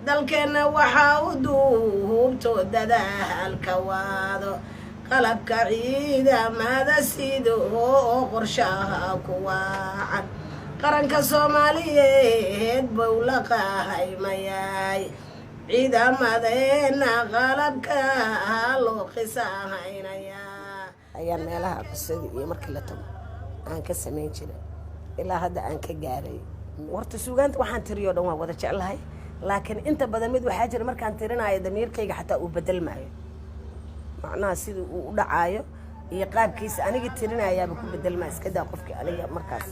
dalkeenna waxaa u duubto dadaalka waado qalabka ciidamada sido oo qorshaha ku waacan qaranka Soomaaliyeed buu la qaymayay ciidamadeena qalabka loo qisahaynaya ayaan meelaha qisada iyo markii la tago aan ka sameyn jiray ilaa hadda aan ka gaaray warta suugaanta waxaan tiriyo dhan waa wada jeclahay laakiin inta badan mid waxaa jira markaan tirinayo damiirkayga xataa uu bedelmaayo macnaha sida uu u dhacaayo iyo qaabkiisa aniga tirinayaaba ku bedelmaa iska daa qofkii aniga markaas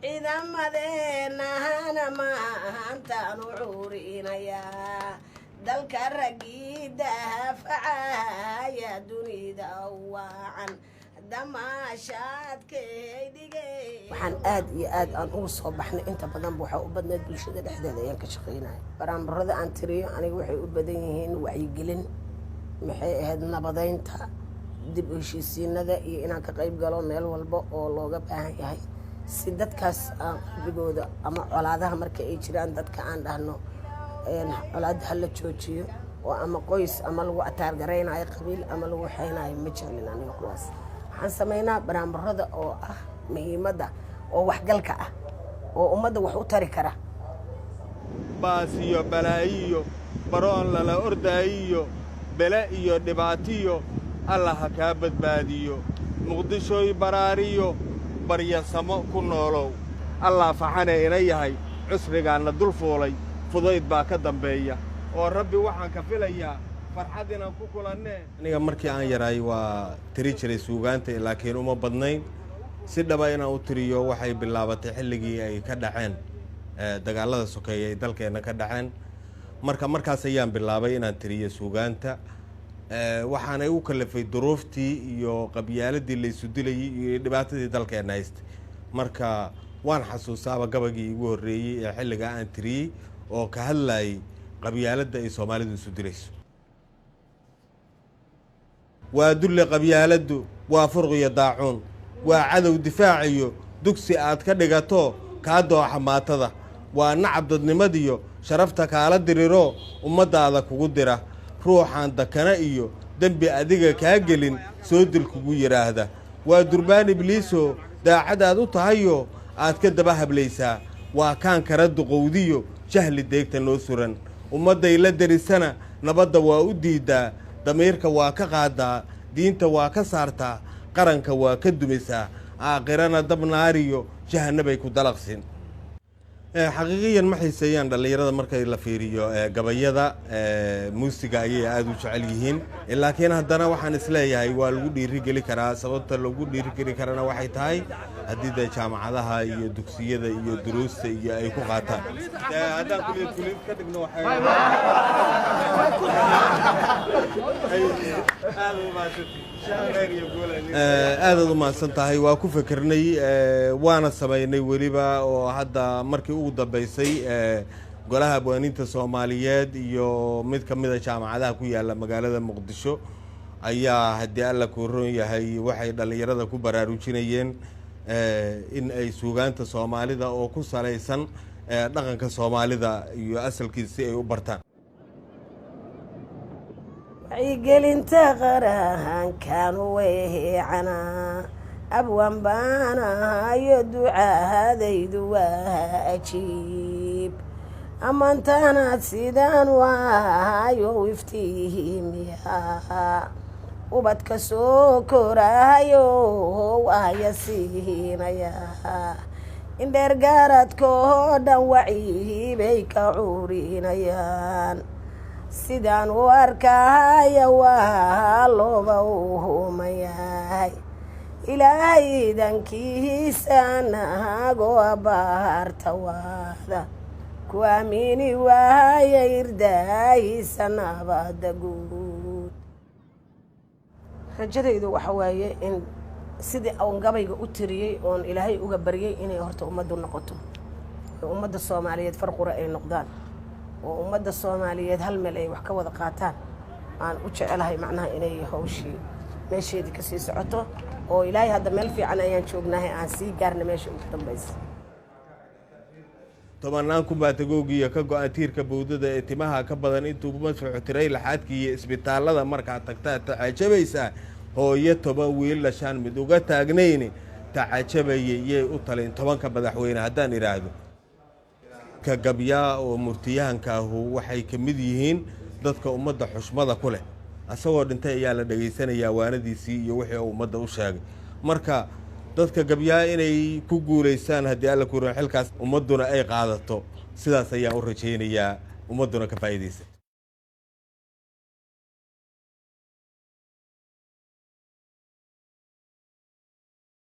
ciidamadeena hana maantaan u cuurinayaa dalka raggii daafacaya dunida waacan waxaan aad iyo aad aan ugu soo baxnay inta badan waxa u badneed bulshada dhexdeeda ayaan ka shaqeynay barnaamijyada aan tiriyo aniga waxay u badan yihiin wacyigelin maxay ahayd nabadeynta dib u heshiisiinada iyo inaan ka qayb galo meel walba oo looga baahan yahay si dadkaas aan qalbigooda ama colaadaha marka ay jiraan dadka aan dhahno colaadaha la joojiyo oo ama qoys ama lagu ataargareynayo qabiil ama lagu xeynayo ma jeclin aniga kuwaas waxaan sameynaa barnaamijyada oo ah muhiimadda oo waxgalka ah oo ummadda wax u tari kara baas iyo balaayiyo baroon lala ordaayiyo bele iyo dhibaatiyo allah ha kaa badbaadiyo muqdishooy baraariyo baryasamo ku noolow allah faxane ina yahay cusrigaanna dul fuulay fudayd baa ka dambeeya oo rabbi waxaan ka filayaa farxad inaan ku kulannee aniga markii aan yaraay waa tiri jiray suugaanta laakiin uma badnayn si dhaba inaan u tiriyo waxay bilaabatay xilligii ay ka dhaceen dagaalada sokeeye ay dalkeenna ka dhaceen markaas ayaan bilaabay inaan tiriyo suugaanta waxaanay u kalafay duruuftii iyo qabyaaladii la isu dilayay iyo dhibaatadii dalkeenna haystay marka waan xasuustaaba gabagii igu horreeyey ee xilligaa aan tiriyey oo ka hadlayay qabyaaladda ay Soomaalidu isu dilayso waa dulle qabyaaladdu waa furqiyo daacuun waa cadow difaaciyo dugsi aad ka dhigato kaa dooxa maatada waa nacab dadnimadiyo sharafta kaala diriro ummadaada kugu dira ruuxaan dakana iyo dembi adiga kaa gelin soo dil kugu yidhaahda waa durbaan ibliiso daacadaad u tahayo aad ka daba hablaysaa waa kaan kara duqowdiyo jahli deegta noo suran ummadday la derisana nabadda waa u diiddaa damiirka waa ka qaadaa diinta waa ka saartaa qaranka waa ka dumisaa aakhirana dab naariyo jahannabay ku dalaqsin xaqiiqiyan ma xiiseeyaan dhallinyarada markay la fiiriyo gabayada muusiga ayay aad u jecel yihiin laakiin haddana waxaan isleeyahay waa lagu dhiirigeli karaa sababta lagu dhiirigeli karana waxay tahay haddii dee jaamacadaha iyo dugsiyada iyo duruusta iyo ay ku qaataan haddaan kuliyad ka dhigno aadaad u mahadsan tahay waa ku fikirnay waana samaynay weliba oo hadda markii ugu dambaysay golaha abwaaniinta Soomaaliyeed iyo mid ka mid ah jaamacadaha ku yaala magaalada Muqdisho ayaa haddii alla ku roon yahay waxay dhalinyarada ku baraarujinayeen in ay suugaanta Soomaalida oo ku salaysan dhaqanka Soomaalida iyo asalkiisa ay u bartaan wacyigelinta qarankan weecana abwaan baanahayo ducaadaydu waajiib ammaantaanaad sidaan waayo iftiimiyaa ubadka soo koraayo waaya siinayaa indheer gaaradkoo dhan waciibay ka cuurinayaan sidaan u arkaya waa looba u humayahay ilaahay idankiisa nahagoo abaarta waada ku aamini waaya irdaahiisa nabadda guud rajadaydu waxa waaye in sidii aan gabayga u tiriyey oon ilaahay uga baryay inay horta ummaddu noqoto ummadda Soomaaliyeed farqura ay noqdaan oo ummadda Soomaaliyeed hal meel ay wax ka wada qaataan aan u jecelahay macnaha inay hawshii meesheedii ka sii socoto oo ilaahay hadda meel fiican ayaan joognahay aan sii gaarna meesha ugu dambaysa tobanaan kunbaa tagoogiya ka go-an tiirka bowdada ee timaha ka badan intuu madfuucu tiray laxaadkii iyo isbitaallada markaad tagtaa tacajabaysaa hooyo 10 wiil dhashaan mid uga taagnayni tacajabayay yay u talin 10ka madaxweyne haddaan idhaahdo ka gabyaa oo murtiyahankaahu waxay ka mid yihiin dadka ummadda xushmada ku leh asagoo dhintay ayaa la dhegaysanayaa waanadiisii iyo wixii uu ummadda u sheegay marka dadka gabyaa inay ku guulaystaan haddii alla ku xilkaas ummadduna ay qaadato sidaas ayaan u rajaynayaa ummadduna ka faa'iidaysa